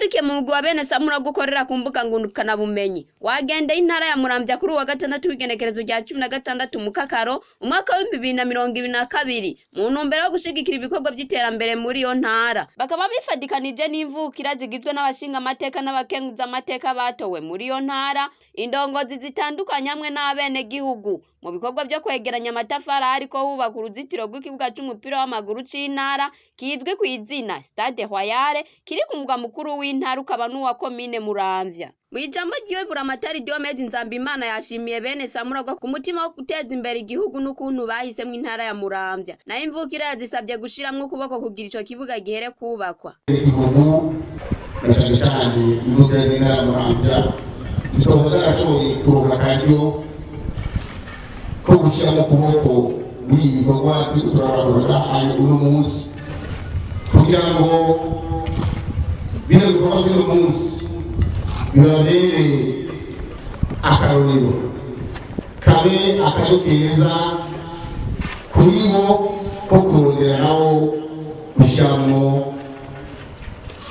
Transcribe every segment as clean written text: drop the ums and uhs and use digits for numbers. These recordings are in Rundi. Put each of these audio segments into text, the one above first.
uhurikiye mu mugwi wa bene Samura gukorera ku mbuga ngurukana bumenyi wagendeye intara ya Muramvya kuri uwa gatandatu w'igenekerezo rya 16 mu Kakaro umwaka wa 2022 mu ntumbero yo gushigikira ibikorwa by'iterambere muri iyo ntara bakaba bifadikanije n'imvukira zigizwe n'abashinga amateka n'abakenguza amateka batowe muri iyo ntara indongozi zitandukanye hamwe n'abene gihugu mu bikorwa byo kwegeranya amatafari ariko hubaka uruzitiro rw'ikibuga c'umupira w'amaguru c'intara kizwi ku izina Stade Royale kiri ku mugwa mukuru w'intara ukaba n'uwa komine Muramvya. Mwijambo ryiwe Buramatari Diomedes Nzambimana yashimiye bene Samura ku mutima wo guteza imbere igihugu n'ukuntu bahisemwe intara ya Muramvya nayo imvukira yazisabye gushiramwe ukuboko kugira ico kibuga gihere kubakwa. Igihugu cyane imvukira y'intara ya Muramvya isohoza yarashoboye kuronka akaryo ko gushyiramo ukuboko muri ibi bikorwa byo turarangura hanyuma uno munsi kugira ngo bino bikorwa by'uno munsi bibabere akarorero kabe akaryo keza kuri bo ko kurondera nabo gushyiramo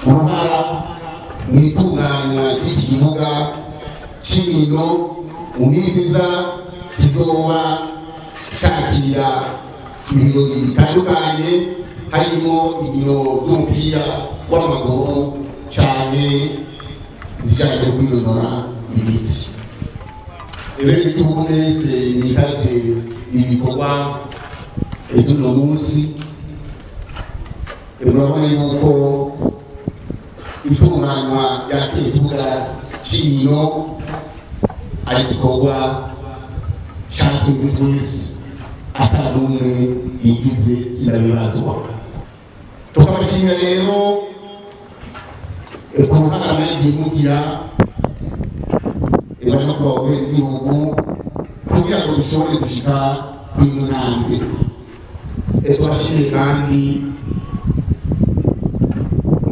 uruhara mu itunganya ry'iki kibuga cy'inkino mu minsi iza kizoba cyakira ibirori bitandukanye harimo inkino z'umupira w'amaguru cyane zijyanye no kwinonora imitsi. Rero igihugu nese nitabye ibikorwa by'uno munsi urabona yuko itunganywa ry'iki kibuga cy'inkino ari igikorwa cyatuma twese atanumwe yigize sinabibazwa. Tukabashimira rero ku ruhara n'igihugira no ku bayobozi b'igihugu kugira ngo dushobore gushika kuri ino ntambwe. Turashimye kandi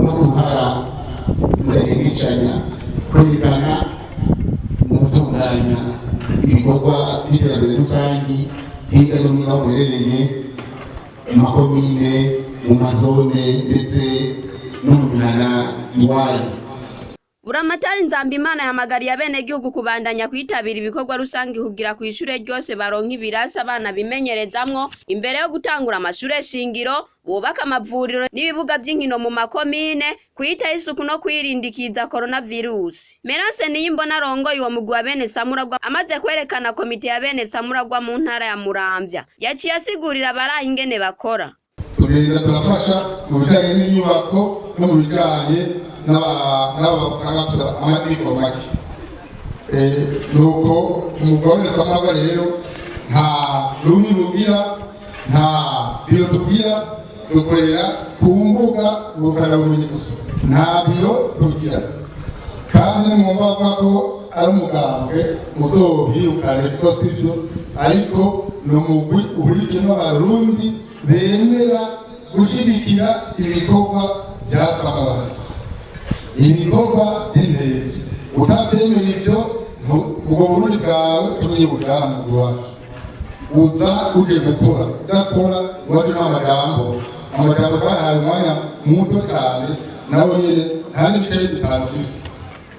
no ku ruhara mudahengekanya kwerekana mu gutunganya ibikorwa by'iterambere rusange hirya no hino aho muherereye mu makomine mu mazone ndetse no mu mihana iwanyu. Buramatari Nzambimana yahamagariye abenegihugu kubandanya kwitabira ibikorwa rusange kugira ku ishure ryose baronka ibirasi abana bimenyerezamwo imbere yo gutangura amashure shingiro bubaka amavuriro n'ibibuga by'inkino mu makomine kwitaho isuku no kwirindikiza coronavirus. Merase Niyimbona arongoye uwo mugwi wa bene Samura amaze kwerekana komite ya bene Samura mu ntara ya Muramvya yaciye asigurira abaraha ingene bakora. Tugenda turafasha mu bijanye n'inyubako no mu bijanye n'abafisa amatiko make. Nuko umugwi wa bene Samura rero nta rumi rugira nta biro tugira dukorera ku mbuga ngurukanabumenyi gusa nta biro tugira kandi mwumva ko ari umugambwe muzohirukane ko sivyo ariko ni umugwi uhurikiyemo abarundi bemera gushigikira ibikorwa bya Samura ibikorwa by'ingenzi utabyemera ibyo ubwo Burundi bwawe tumenye bujana mu rwacu uza uje gukora udakora waje n'amagambo twahaye umwanya muto cyane nabo nyine nta n'ibice bitanu ufise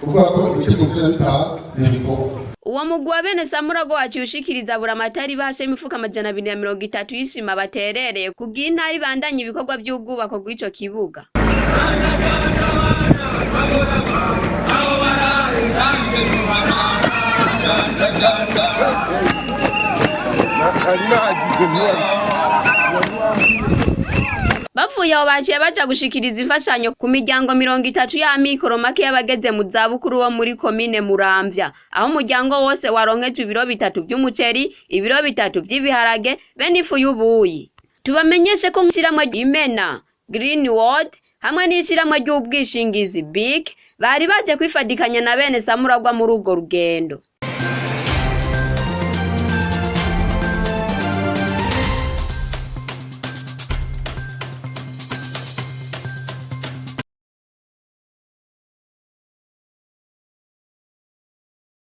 kuvuga ko ibice 55 ni ibikorwa. Uwo mugwi wa bene Samura waciye ushikiriza Buramatari bahashe imifuka 230 y'isima baterereye kugira intara ibandanye ibikorwa by'ubwubako bw'ico kibuga. Bavuye aho baciye baja gushikiriza imfashanyo ku miryango 30 y'amikoro make y'abageze mu zabukuru bo muri komine Muramvya aho umuryango wose waronkeje ibiro 3 by'umuceri ibiro 3 by'ibiharage be n'ifu y'ubuyi. Tubamenyeshe ko mushiramwe Imena Greenwood hamwe n'ishiramwe ry'ubwishingizi Big bari baje kwifadikanya na bene Samura muri urwo rugendo.